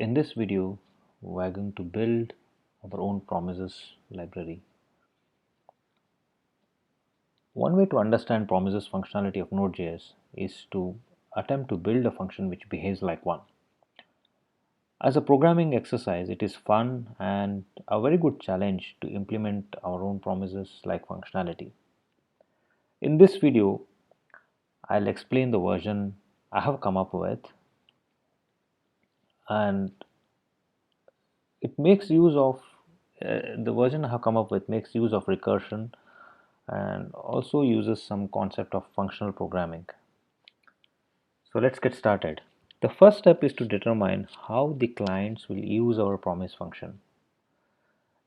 In this video, we are going to build our own promises library. One way to understand promises functionality of Node.js is to attempt to build a function which behaves like one. As a programming exercise, it is fun and a very good challenge to implement our own promises like functionality. In this video, I'll explain the version I have come up with, and it makes use of the version I have come up with makes use of recursion and also uses some concept of functional programming. So let's get started. The first step is to determine how the clients will use our promise function.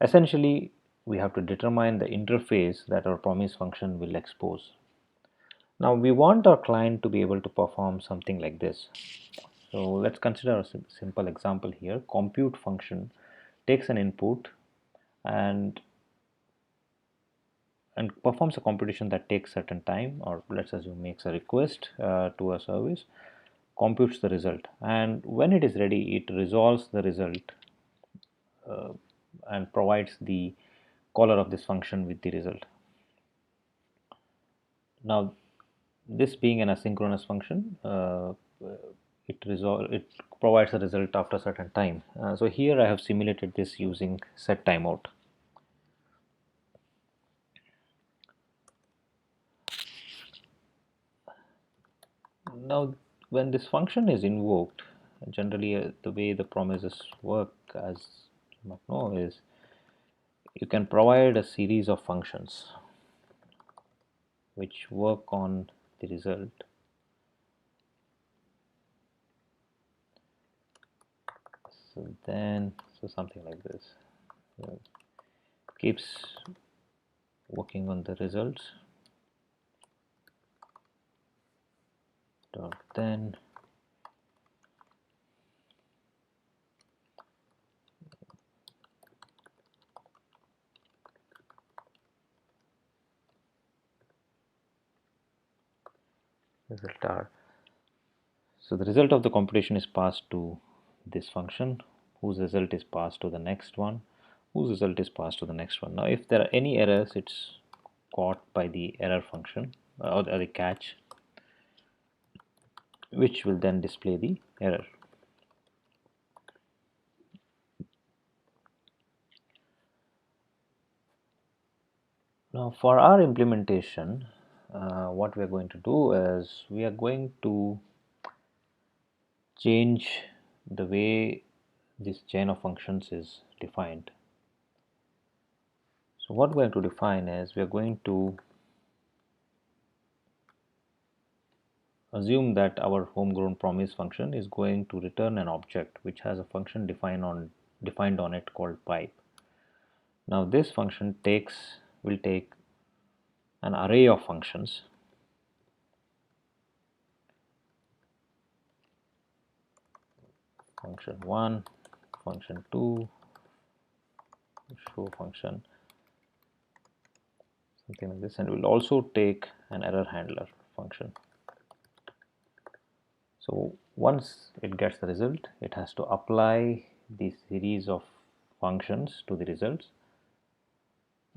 Essentially, we have to determine the interface that our promise function will expose. Now we want our client to be able to perform something like this. So let's consider a simple example here. Compute function takes an input and performs a computation that takes certain time, or let's assume makes a request to a service, computes the result, and when it is ready it resolves the result and provides the caller of this function with the result. Now this being an asynchronous function, it provides a result after a certain time. So here I have simulated this using set timeout. Now when this function is invoked, generally the way the promises work, as you might know, is you can provide a series of functions which work on the result. So something like this, keeps working on the results. Then result r. So the result of the computation is passed to this function, whose result is passed to the next one, whose result is passed to the next one. Now if there are any errors, it's caught by the error function or the catch, which will then display the error. Now for our implementation, what we are going to do is we are going to change the way this chain of functions is defined. So what we're going to define is we are going to assume that our homegrown promise function is going to return an object which has a function defined on it called pipe. Now this function will take an array of functions, function 1, function 2, show function, something like this, and will also take an error handler function. So once it gets the result, it has to apply the series of functions to the results,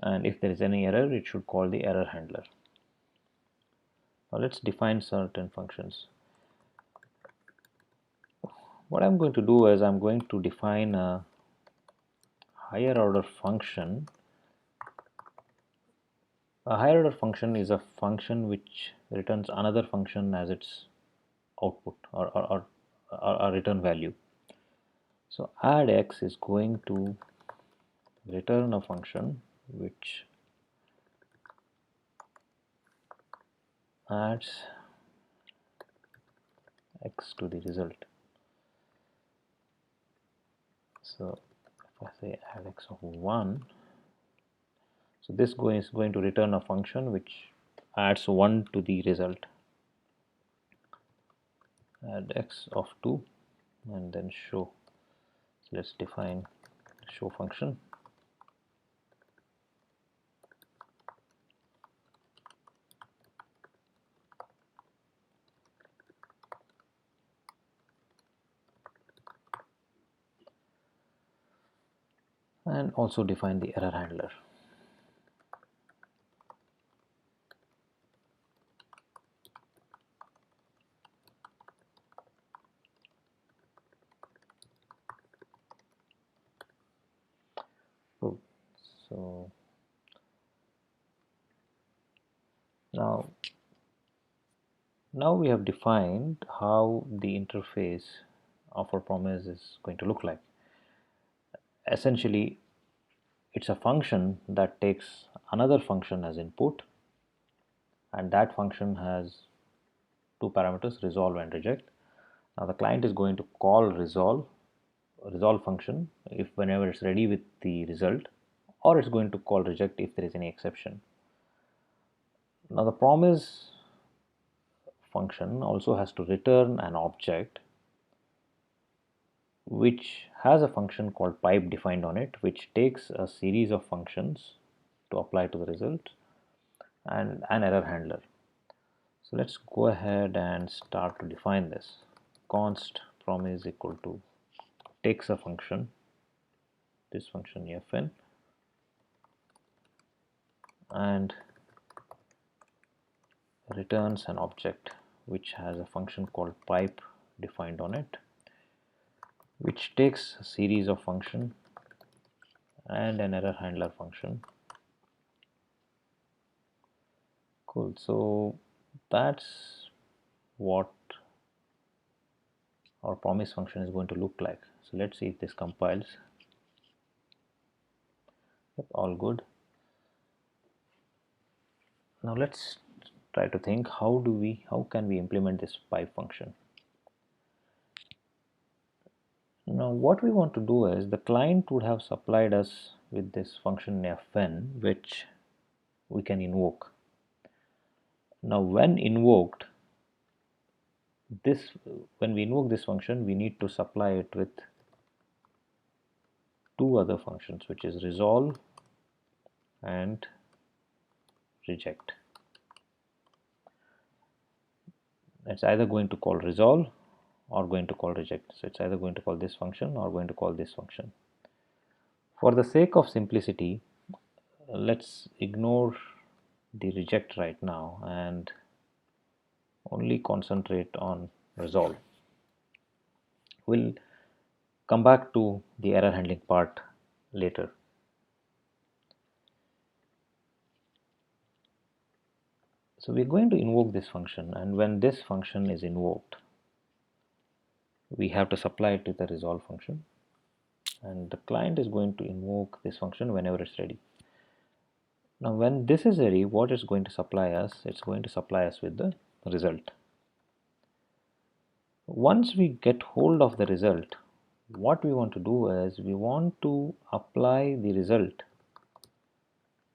and if there is any error, it should call the error handler. Now let's define certain functions. What I'm going to do is I'm going to define a higher order function. A higher order function is a function which returns another function as its output or return value. So add x is going to return a function which adds x to the result. So if I say add x of 1, so this is going to return a function which adds 1 to the result. Add x of 2 and then show. So let's define show function. and also define the error handler. Cool. So now we have defined how the interface of our promise is going to look like. Essentially, it's a function that takes another function as input, and that function has two parameters, resolve and reject. Now the client is going to call resolve function if whenever it's ready with the result, or it's going to call reject if there is any exception. Now the promise function also has to return an object which has a function called pipe defined on it, which takes a series of functions to apply to the result, and an error handler. So let's go ahead and start to define this. Const promise equal to takes a function, this function fn, and returns an object which has a function called pipe defined on it, which takes a series of function and an error handler function. Cool. So that's what our promise function is going to look like. So let's see if this compiles. Yep, all good. Now let's try to think how can we implement this pipe function. Now what we want to do is the client would have supplied us with this function fn which we can invoke. Now when we invoke this function, we need to supply it with two other functions, which is resolve and reject. It's either going to call resolve or going to call reject. So it's either going to call this function or going to call this function. For the sake of simplicity, let's ignore the reject right now and only concentrate on resolve. We'll come back to the error handling part later. So we're going to invoke this function, and when this function is invoked, we have to supply it to the resolve function, and the client is going to invoke this function whenever it's ready. Now when this is ready, what it's going to supply us? It's going to supply us with the result. Once we get hold of the result, what we want to do is we want to apply the result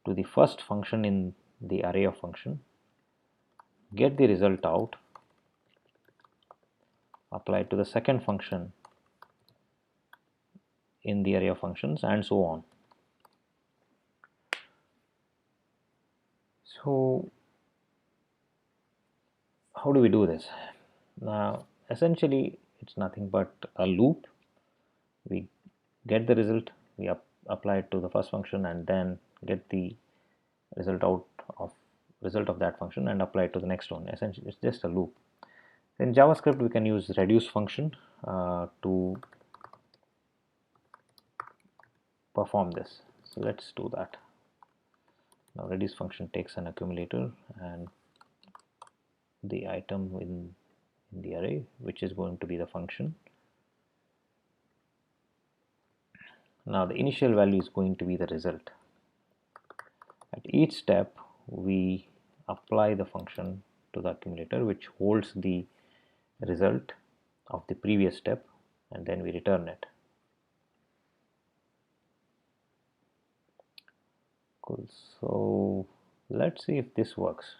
to the first function in the array of function, get the result out, apply it to the second function in the array of functions, and so on. So how do we do this? Now essentially it's nothing but a loop. We get the result, we apply it to the first function, and then get the result of that function and apply it to the next one. Essentially it's just a loop. In JavaScript we can use reduce function to perform this. So let's do that. Now reduce function takes an accumulator and the item in the array, which is going to be the function. Now the initial value is going to be the result. At each step we apply the function to the accumulator, which holds the result of the previous step, and then we return it. Cool. So let's see if this works.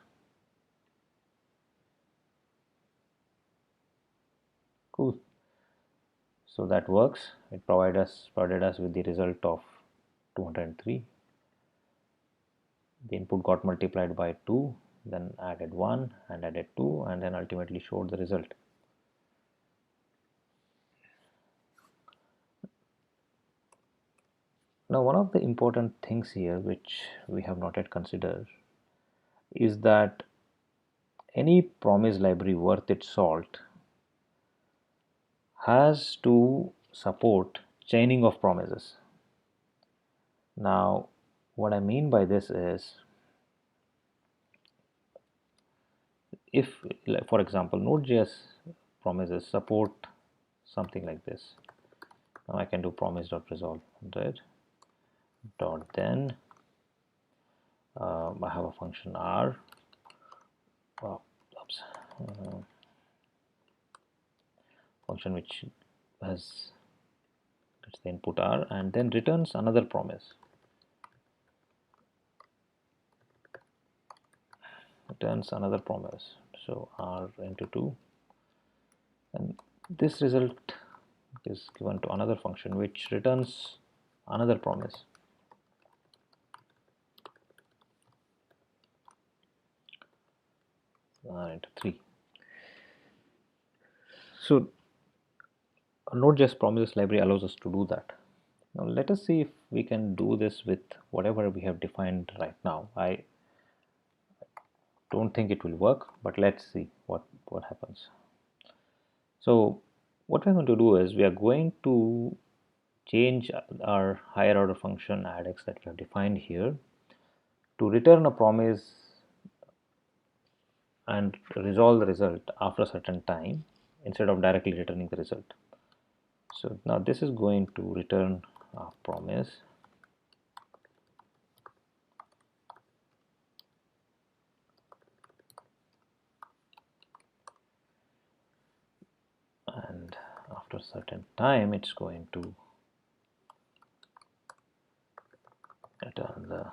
Cool. So that works. It provided us with the result of 203. The input got multiplied by 2, then added 1 and added 2, and then ultimately showed the result. Now, one of the important things here which we have not yet considered is that any promise library worth its salt has to support chaining of promises. Now, what I mean by this is, if, like, for example, Node.js promises support something like this. Now I can do promise.resolve, right? Dot then I have a function r. Oops, function which has, gets the input r and then returns another promise. Returns another promise. So r into 2, and this result is given to another function which returns another promise. Into 3. So a Node.js promises library allows us to do that. Now let us see if we can do this with whatever we have defined right now. I don't think it will work, but let's see what happens. So what we're going to do is we are going to change our higher order function addx that we have defined here to return a promise and resolve the result after a certain time instead of directly returning the result. So now this is going to return a promise, and after a certain time it's going to return the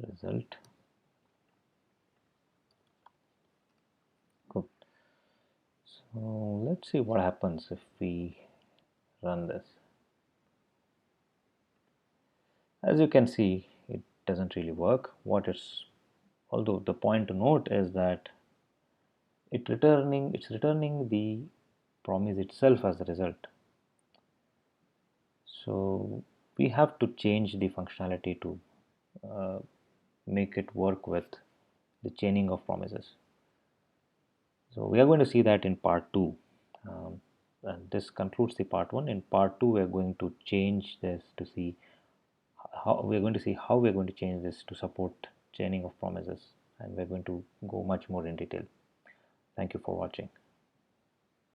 result. Good. So let's see what happens if we run this. As you can see, it doesn't really work. Although the point to note is that it's returning the promise itself as a result. So we have to change the functionality to uh, make it work with the chaining of promises. So we are going to see that in part 2. And this concludes the part 1. In part 2 we are going to change this to see how we are going to see how we are going to change this to support chaining of promises, and we are going to go much more in detail. Thank you for watching.